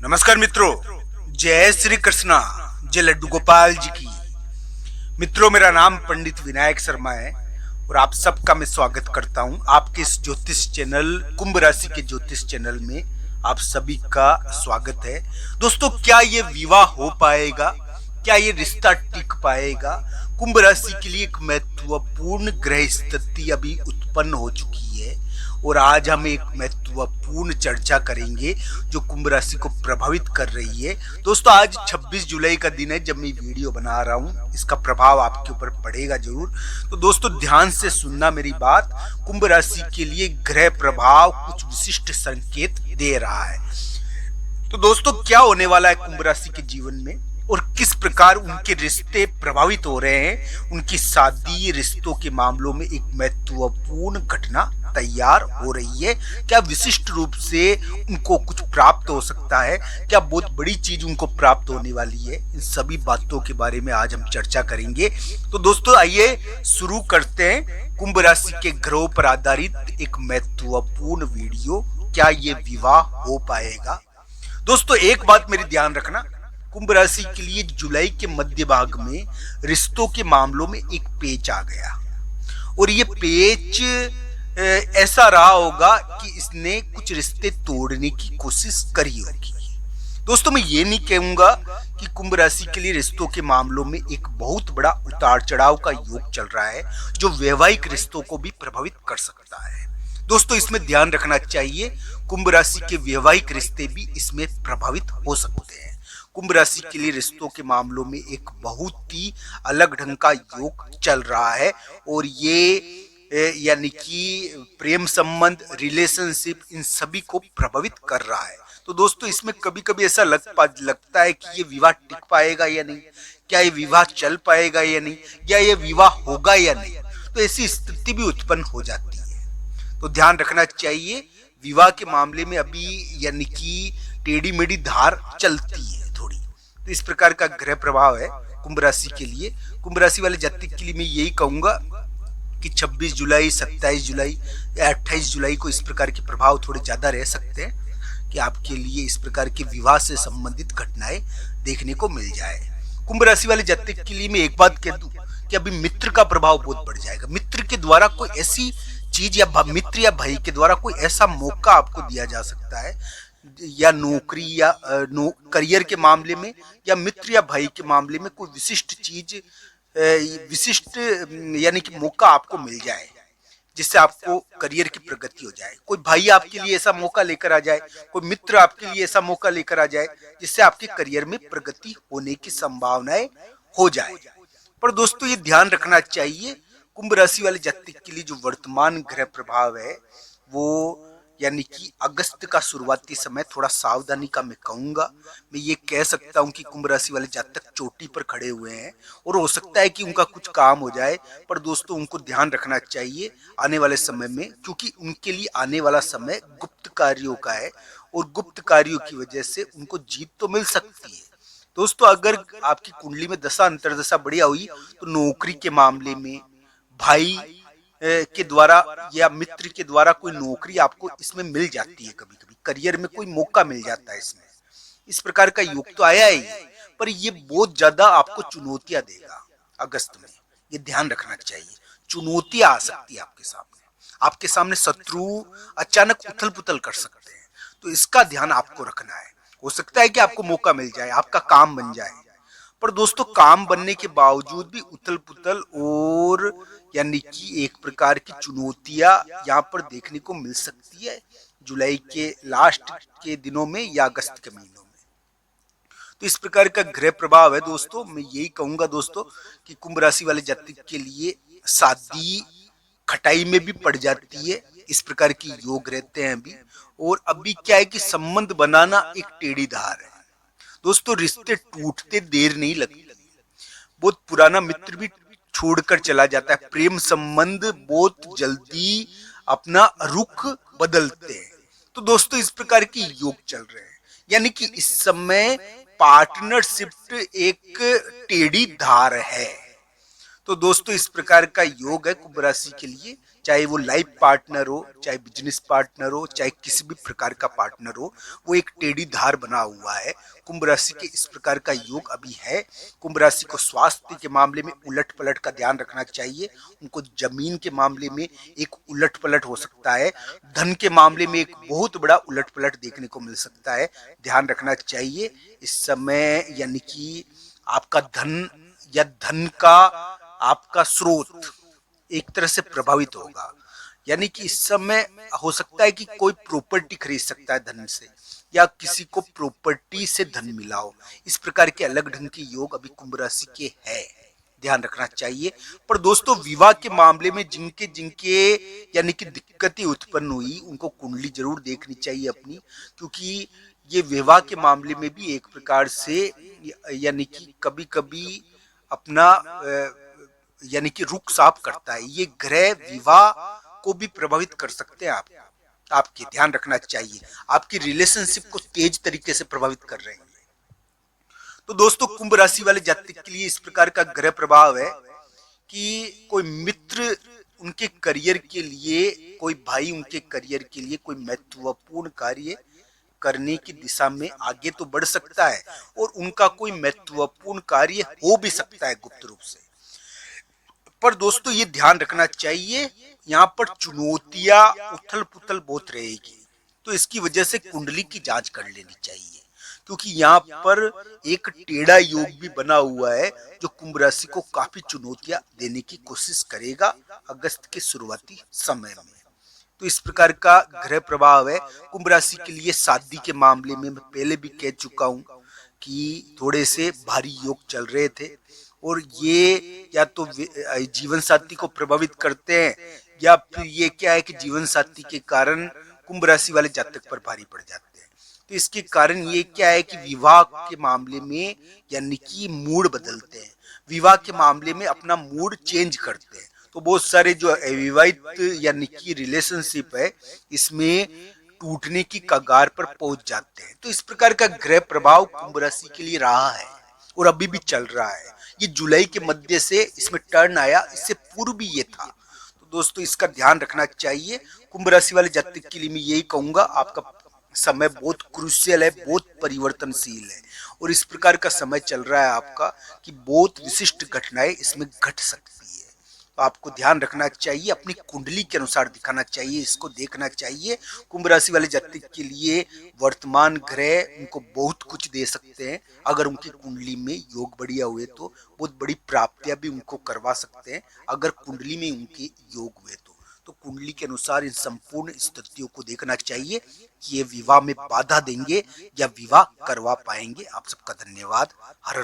नमस्कार मित्रों, जय श्री कृष्णा, जय लड्डू गोपाल जी की। मित्रों, मेरा नाम पंडित विनायक शर्मा है और आप सबका मैं स्वागत करता हूं आपके इस ज्योतिष चैनल कुंभ राशि के ज्योतिष चैनल में। आप सभी का स्वागत है। दोस्तों, क्या ये विवाह हो पाएगा? क्या ये रिश्ता टिक पाएगा? कुंभ राशि के लिए एक महत्वपूर्ण ग्रह स्थिति अभी उत्पन्न हो चुकी है और आज हम एक महत्वपूर्ण चर्चा करेंगे जो कुंभ राशि को प्रभावित कर रही है। दोस्तों, आज 26 जुलाई का दिन है जब मैं वीडियो बना रहा हूँ। इसका प्रभाव आपके ऊपर पड़ेगा जरूर। तो दोस्तों, ध्यान से सुनना मेरी बात। कुंभ राशि के लिए ग्रह प्रभाव कुछ विशिष्ट संकेत दे रहा है। तो दोस्तों, क्या होने वाला है कुंभ राशि के जीवन में और किस प्रकार उनके रिश्ते प्रभावित हो रहे हैं। उनकी शादी रिश्तों के मामलों में एक महत्वपूर्ण घटना तैयार हो रही है। क्या विशिष्ट रूप से उनको कुछ प्राप्त हो सकता है? क्या बहुत बड़ी चीज उनको प्राप्त होने वाली है? इन सभी बातों के बारे में आज हम चर्चा करेंगे। तो दोस्तों, आइए शुरू करते हैं कुंभ राशि के ग्रहों पर आधारित एक महत्वपूर्ण वीडियो। क्या ये विवाह हो पाएगा? दोस्तों, एक बात मेरी ध्यान रखना, कुंभ राशि के लिए जुलाई के मध्य भाग में रिश्तों के मामलों में एक पेच आ गया और ये पेच ऐसा रहा होगा कि इसने कुछ रिश्ते तोड़ने की कोशिश करी होगी। दोस्तों, मैं ये नहीं कहूंगा कि कुंभ राशि के लिए रिश्तों के मामलों में एक बहुत बड़ा उतार चढ़ाव का योग चल रहा है जो वैवाहिक रिश्तों को भी प्रभावित कर सकता है। दोस्तों, इसमें ध्यान रखना चाहिए, कुंभ राशि के वैवाहिक रिश्ते भी इसमें प्रभावित हो सकते हैं। कुंभ राशि के लिए रिश्तों के मामलों में एक बहुत ही अलग ढंग का योग चल रहा है और ये यानी कि प्रेम संबंध, रिलेशनशिप, इन सभी को प्रभावित कर रहा है। तो दोस्तों, इसमें कभी कभी ऐसा लगता है कि ये विवाह टिक पाएगा या नहीं, क्या ये विवाह चल पाएगा या नहीं, या ये विवाह होगा या नहीं। तो ऐसी स्थिति भी उत्पन्न हो जाती है। तो ध्यान रखना चाहिए, विवाह के मामले में अभी यानी कि टेढ़ी मेढ़ी धार चलती है थोड़ी। तो इस प्रकार का ग्रह प्रभाव है कुंभ राशि के लिए। कुंभ राशि वाले जातक के लिए मैं यही कहूंगा कि 26 जुलाई, 27 जुलाई या 28 जुलाई को इस प्रकार के प्रभाव थोड़े ज्यादा रह सकते हैं कि आपके लिए इस प्रकार के विवाह से संबंधित घटनाएं देखने को मिल जाए। कुंभ राशि वाले जातक के लिए मैं एक बात कह दूं कि अभी मित्र का प्रभाव बहुत बढ़ जाएगा। मित्र के द्वारा कोई ऐसी चीज या मित्र या भाई के द्वारा कोई ऐसा मौका आपको दिया जा सकता है, या नौकरी या करियर के मामले में, या मित्र या भाई के मामले में कोई विशिष्ट चीज, विशिष्ट यानी कि मौका आपको मिल जाए जिससे आपको करियर की प्रगति हो जाए। कोई भाई आपके लिए ऐसा मौका लेकर आ जाए, कोई मित्र आपके लिए ऐसा मौका लेकर आ जाए जिससे आपके करियर में प्रगति होने की संभावनाएं हो जाए। पर दोस्तों, ये ध्यान रखना चाहिए, कुंभ राशि वाले जातक के लिए जो वर्तमान ग्रह प्रभाव है वो यानी कि अगस्त का शुरुआती समय थोड़ा सावधानी का मैं कहूंगा। मैं ये कह सकता हूं कि कुंभ राशि वाले जातक चोटी पर खड़े हुए हैं और हो सकता है कि उनका कुछ काम हो जाए। पर दोस्तों, उनको ध्यान रखना चाहिए आने वाले समय में, क्योंकि उनके लिए आने वाला समय गुप्त कार्यों का है और गुप्त कार्यों की वजह से उनको जीत तो मिल सकती है। दोस्तों, अगर आपकी कुंडली में दशा अंतरदशा बढ़िया हुई तो नौकरी के मामले में भाई के द्वारा या मित्र के द्वारा कोई नौकरी आपको इसमें मिल जाती है। कभी कभी करियर में कोई मौका मिल जाता है। इसमें इस प्रकार का योग तो आया ही, पर ये बहुत ज्यादा आपको चुनौतियां देगा अगस्त में। ये ध्यान रखना चाहिए, चुनौतियां आ सकती है आपके सामने शत्रु अचानक उथल पुथल कर सकते हैं। तो इसका ध्यान आपको रखना है। हो सकता है कि आपको मौका मिल जाए, आपका काम बन जाए, पर दोस्तों, काम बनने के बावजूद भी उथल पुथल और यानी कि एक प्रकार की चुनौतियां यहाँ पर देखने को मिल सकती है जुलाई के लास्ट के दिनों में या अगस्त के महीनों में। तो इस प्रकार का ग्रह प्रभाव है दोस्तों। मैं यही कहूंगा दोस्तों कि कुंभ राशि वाले जातक के लिए शादी खटाई में भी पड़ जाती है। इस प्रकार की योग रहते हैं अभी। और अभी क्या है कि संबंध बनाना एक टेढ़ी धार है दोस्तों। रिश्ते टूटते देर नहीं लगती। बहुत पुराना मित्र भी छोड़कर चला जाता है। प्रेम संबंध बहुत जल्दी अपना रुख बदलते हैं। तो दोस्तों, इस प्रकार की योग चल रहे हैं, यानी कि इस समय पार्टनरशिप एक टेढ़ी धार है। तो दोस्तों, इस प्रकार का योग है कुंभ राशि के लिए चाहे वो लाइफ पार्टनर हो, चाहे बिजनेस पार्टनर हो, चाहे किसी भी प्रकार का पार्टनर हो, वो एक टेढ़ी धार बना हुआ है। कुंभ राशि के इस प्रकार का योग अभी है। कुंभ राशि को स्वास्थ्य के मामले में उलट पलट का ध्यान रखना चाहिए। उनको जमीन के मामले में एक उलट पलट हो सकता है। धन के मामले में एक बहुत बड़ा उलट पलट देखने को मिल सकता है, ध्यान रखना चाहिए इस समय। यानी कि आपका धन या धन का आपका स्रोत एक तरह से प्रभावित होगा। यानी कि इस समय हो सकता है कि कोई प्रॉपर्टी खरीद सकता है धन से, या किसी को प्रॉपर्टी से धन मिला हो। इस प्रकार के अलग ढंग के योग अभी कुंभ राशि के है, ध्यान रखना चाहिए। पर दोस्तों, विवाह के मामले में जिनके जिनके यानी कि दिक्कतें उत्पन्न हुई, उनको कुंडली जरूर देखनी चाहिए अपनी, क्योंकि ये विवाह के मामले में भी एक प्रकार से यानी कि कभी कभी अपना यानी कि रुख साफ करता है। ये ग्रह विवाह को भी प्रभावित कर सकते हैं आपके ध्यान रखना चाहिए। आपकी रिलेशनशिप को तेज तरीके से प्रभावित कर रहे हैं। तो दोस्तों, कुंभ राशि वाले जातक के लिए इस प्रकार का ग्रह प्रभाव है कि कोई मित्र उनके करियर के लिए, कोई भाई उनके करियर के लिए कोई महत्वपूर्ण कार्य करने की दिशा में आगे तो बढ़ सकता है, और उनका कोई महत्वपूर्ण कार्य हो भी सकता है गुप्त रूप से। पर दोस्तों, ये ध्यान रखना चाहिए, यहाँ पर चुनौतियां उथल पुथल बहुत रहेगी, तो इसकी वजह से कुंडली की जांच कर लेनी चाहिए, क्योंकि यहाँ पर एक टेढ़ा योग भी बना हुआ है जो कुंभ राशि को काफी चुनौतियां देने की कोशिश करेगा अगस्त के शुरुआती समय में। तो इस प्रकार का ग्रह प्रभाव है कुंभ राशि के लिए। शादी के मामले में मैं पहले भी कह चुका हूं कि थोड़े से भारी योग चल रहे थे, और ये या तो जीवन साथी को प्रभावित करते हैं, या फिर ये क्या है कि जीवन साथी के कारण कुंभ राशि वाले जातक पर भारी पड़ जाते हैं। तो इसके कारण ये क्या है कि विवाह के मामले में यानी कि मूड बदलते हैं, विवाह के मामले में अपना मूड चेंज करते हैं। तो बहुत सारे जो अविवाहित यानी कि रिलेशनशिप है, इसमें टूटने की कगार पर पहुंच जाते हैं। तो इस प्रकार का ग्रह प्रभाव कुंभ राशि के लिए रहा है और अभी भी चल रहा है। ये जुलाई के मध्य से इसमें टर्न आया, इससे पूर्व भी ये था। तो दोस्तों, इसका ध्यान रखना चाहिए। कुंभ राशि वाले जातक के लिए मैं यही कहूंगा, आपका समय बहुत क्रूशियल है, बहुत परिवर्तनशील है, और इस प्रकार का समय चल रहा है आपका कि बहुत विशिष्ट घटनाएं इसमें घट सकती है। तो आपको ध्यान रखना चाहिए, अपनी कुंडली के अनुसार दिखाना चाहिए, इसको देखना चाहिए। कुंभ राशि वाले जातक के लिए वर्तमान ग्रह उनको बहुत कुछ दे सकते हैं। अगर उनकी कुंडली में योग बढ़िया हुए तो बहुत बड़ी प्राप्तियां भी उनको करवा सकते हैं, अगर कुंडली में उनके योग हुए तो कुंडली के अनुसार इन संपूर्ण स्थितियों को देखना चाहिए कि ये विवाह में बाधा देंगे या विवाह करवा पाएंगे। आप सबका धन्यवाद। हर